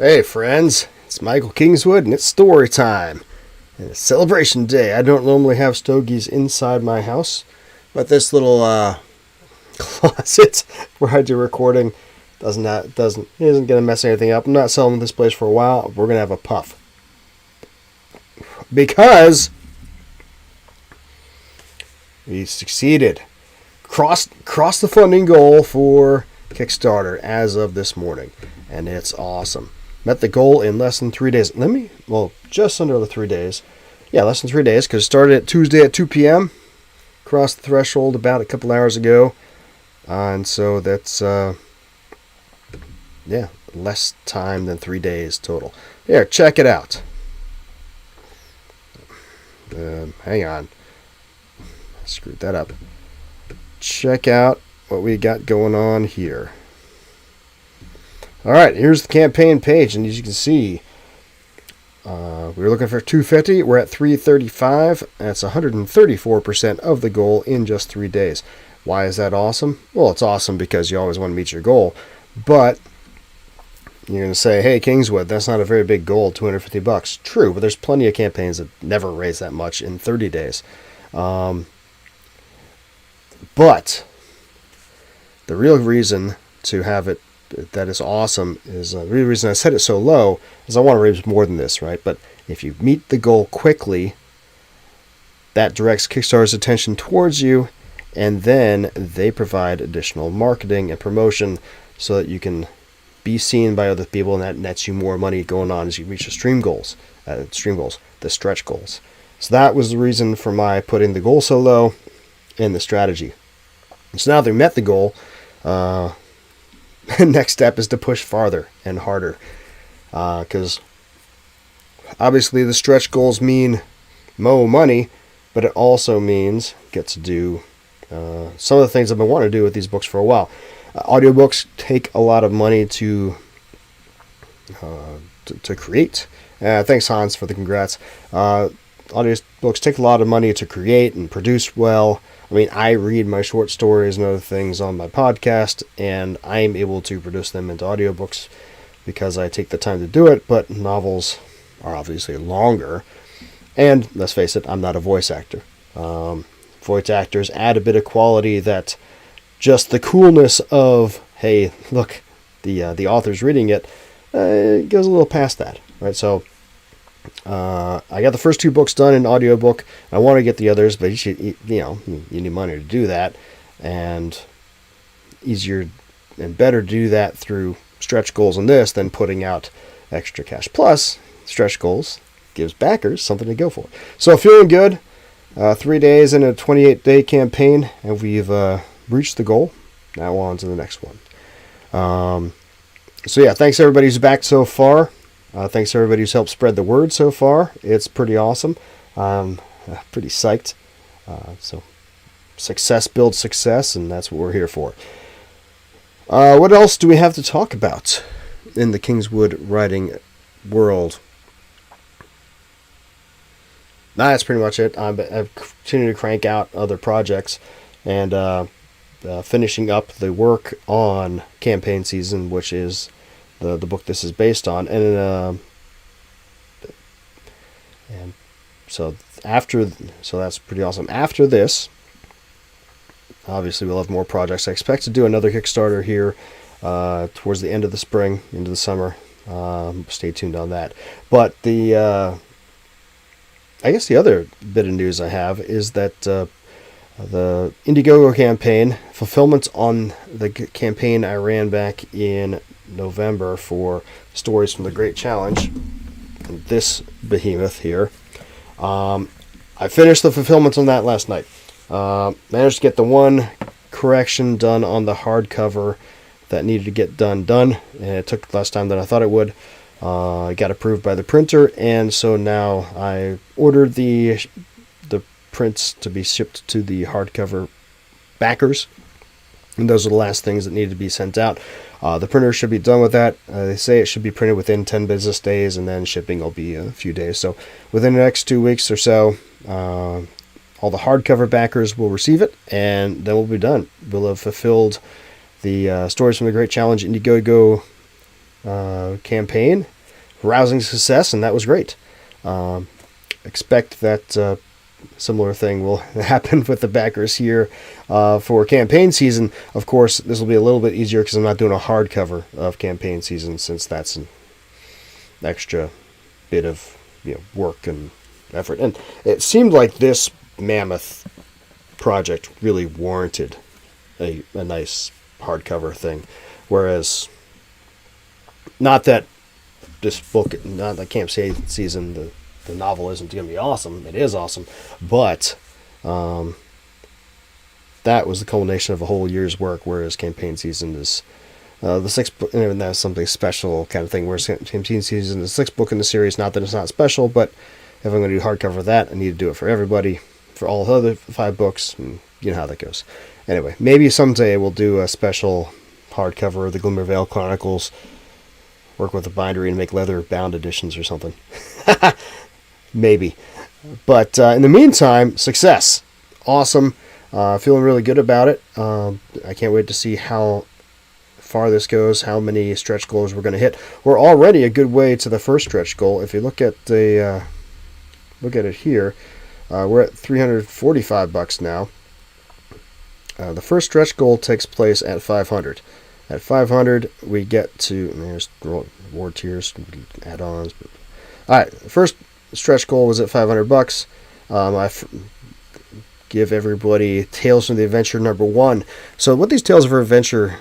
Hey friends, it's Michael Kingswood and it's story time. And it's celebration day. I don't normally have stogies inside my house, but this little closet where I do recording isn't gonna mess anything up. I'm not selling this place for a while. We're gonna have a puff. Because we succeeded. Crossed the funding goal for Kickstarter as of this morning. And it's awesome. Met the goal in less than 3 days. Just under the 3 days. Yeah, less than 3 days, because it started at Tuesday at 2 p.m. Crossed the threshold about a couple hours ago. And so that's, less time than 3 days total. Here, check it out. Hang on. I screwed that up. Check out what we got going on here. All right, here's the campaign page, and as you can see, we were looking for 250. We're at 335. That's 134% of the goal in just 3 days. Why is that awesome? Well, it's awesome because you always want to meet your goal, but you're going to say, hey, Kingswood, that's not a very big goal, $250. True, but there's plenty of campaigns that never raise that much in 30 days. But the real reason to have it that is awesome is the real reason I set it so low is I want to raise more than this, right? But if you meet the goal quickly, that directs Kickstarter's attention towards you, and then they provide additional marketing and promotion so that you can be seen by other people, and that nets you more money going on as you reach the the stretch goals. So that was the reason for my putting the goal so low and the strategy. So now that we met the goal, next step is to push farther and harder, because obviously the stretch goals mean more money, but it also means get to do some of the things I've been wanting to do with these books for a while. Audiobooks take a lot of money to create. Thanks, Hans, for the congrats. Audiobooks take a lot of money to create and produce well. I mean, I read my short stories and other things on my podcast, and I'm able to produce them into audiobooks because I take the time to do it, but novels are obviously longer. And, let's face it, I'm not a voice actor. Voice actors add a bit of quality that just the coolness of, hey, look, the author's reading it, goes a little past that, right? So, I got the first 2 books done in audiobook. I want to get the others, but you need money to do that, and easier and better to do that through stretch goals in this than putting out extra cash. Plus, stretch goals gives backers something to go for. So feeling good. 3 days in a 28-day campaign, and we've reached the goal. Now on to the next one. Thanks everybody who's backed so far. Thanks to everybody who's helped spread the word so far. It's pretty awesome. Pretty psyched. So success builds success, and that's what we're here for. What else do we have to talk about in the Kingswood writing world? That's pretty much it. I've continued to crank out other projects and finishing up the work on campaign season, which is the book this is based on, and so that's pretty awesome. After this, obviously we'll have more projects. I expect to do another Kickstarter here towards the end of the spring, into the summer. Stay tuned on that. But I guess the other bit of news I have is that the Indiegogo campaign, fulfillment on the campaign I ran back in November for Stories from the Great Challenge, this behemoth here, I finished the fulfillment on that last night. Managed to get the one correction done on the hardcover that needed to get done, and it took less time than I thought it would. It got approved by the printer, and so now I ordered the prints to be shipped to the hardcover backers, and those are the last things that need to be sent out. The printer should be done with that. They say it should be printed within 10 business days, and then shipping will be a few days. So within the next 2 weeks or so, all the hardcover backers will receive it, and then we'll be done. We'll have fulfilled the Stories from the Great Challenge Indiegogo campaign, rousing success, and that was great. Expect that similar thing will happen with the backers here for campaign season. Of course, this will be a little bit easier because I'm not doing a hardcover of campaign season, since that's an extra bit of work and effort. And it seemed like this mammoth project really warranted a nice hardcover thing, whereas not that this book, not the campaign season, the novel isn't going to be awesome. It is awesome, but that was the culmination of a whole year's work, whereas campaign season is the sixth book, and that's something special kind of thing, whereas campaign season is the sixth book in the series. Not that it's not special, but if I'm going to do hardcover of that, I need to do it for everybody, for all the other 5 books, and you know how that goes. Anyway, maybe someday we'll do a special hardcover of the Glimmervale Chronicles, work with a bindery and make leather-bound editions or something. Maybe. But in the meantime, success. Awesome. Feeling really good about it. I can't wait to see how far this goes, how many stretch goals we're going to hit. We're already a good way to the first stretch goal. If you look at the look at it here, we're at $345 now. The first stretch goal takes place at 500. At 500, we get to, there's reward tiers, add-ons. All right, the first stretch goal was at $500. Give everybody Tales from the Adventure #1. So what these Tales of Adventure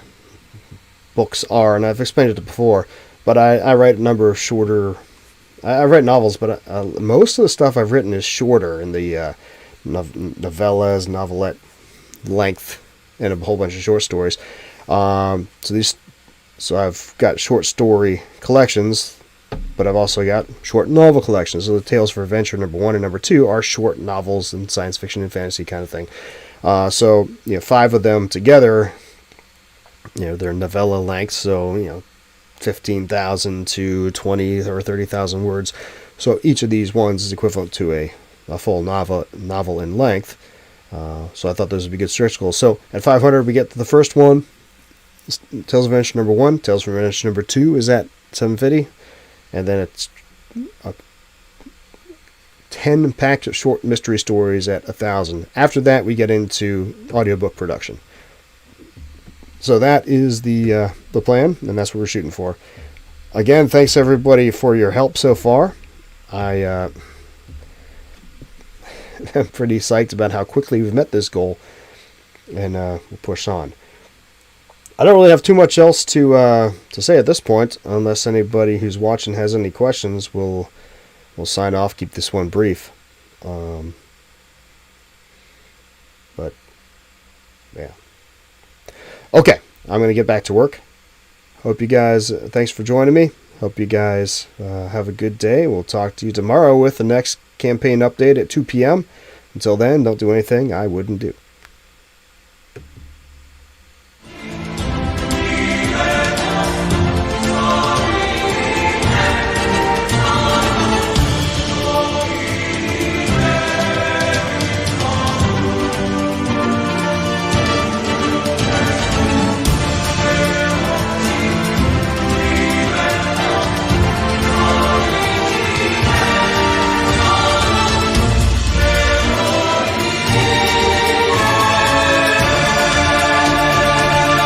books are, and I've explained it before, but I write a number of shorter. I write novels, but most of the stuff I've written is shorter in the novellas, novelette length, and a whole bunch of short stories. So I've got short story collections, but I've also got short novel collections. So the Tales for Adventure #1 and #2 are short novels and science fiction and fantasy kind of thing. So 5 of them together, they're novella length, so 15,000 to 20 or 30,000 words. So each of these ones is equivalent to a full novel in length. So I thought those would be good stretch goals. So at 500, we get to the first one, Tales of Adventure #1. Tales from Adventure #2 is at 750, and then it's 10 packed of short mystery stories at 1,000. After that, we get into audiobook production. So that is the plan, and that's what we're shooting for. Again, thanks everybody for your help so far. I'm pretty psyched about how quickly we've met this goal, and we'll push on. I don't really have too much else to say at this point, unless anybody who's watching has any questions. We'll sign off, keep this one brief. But yeah. Okay, I'm going to get back to work. Hope you guys, thanks for joining me. Hope you guys have a good day. We'll talk to you tomorrow with the next campaign update at 2 p.m. Until then, don't do anything I wouldn't do.